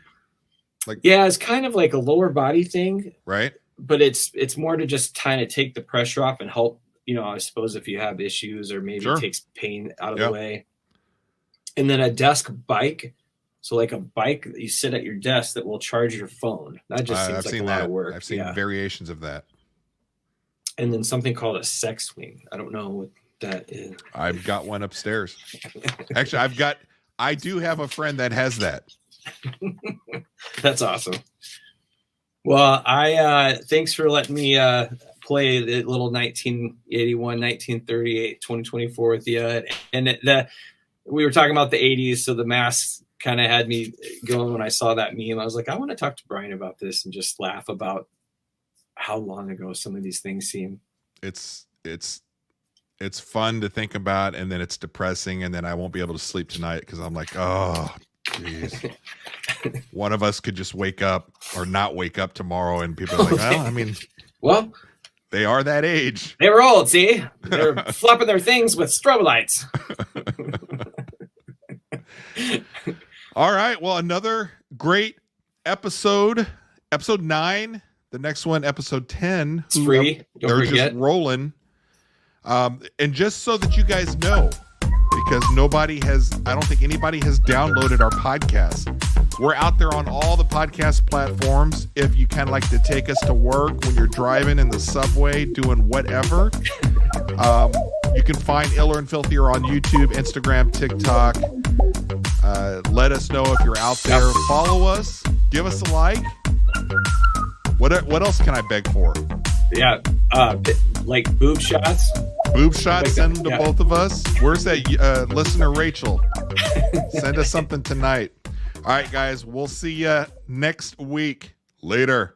It's kind of like a lower body thing, right? But it's more to just kind of take the pressure off and help, I suppose if you have issues or maybe it takes pain out of the way. And then a desk bike. So like a bike that you sit at your desk that will charge your phone. That just seems like a lot of work. I've seen variations of that. And then something called a sex swing. I don't know what that is. I've got one upstairs. Actually, I do have a friend that has that. That's awesome. Well, I thanks for letting me play the little 1981, 1938, 2024 with you. And we were talking about the 80s, so the masks kind of had me going when I saw that meme. I was like, I want to talk to Brian about this and just laugh about how long ago some of these things seem. It's fun to think about, and then it's depressing, and then I won't be able to sleep tonight because I'm like, oh, jeez. One of us could just wake up or not wake up tomorrow, and people are like, well, I mean, they are that age. They were old, see? They're flapping their things with strobe lights. All right. Well, another great episode. Episode 9. The next one, episode 10. It's free. They're just rolling. And just so that you guys know, because I don't think anybody has downloaded our podcast. We're out there on all the podcast platforms. If you kind of like to take us to work when you're driving in the subway, doing whatever, you can find Iller and Filthier on YouTube, Instagram, TikTok. Let us know if you're out there. Follow us. Give us a like. What else can I beg for? Yeah, like boob shots. Boob shots, like send them to both of us. Where's that listener, Rachel? Send us something tonight. All right, guys, we'll see you next week. Later.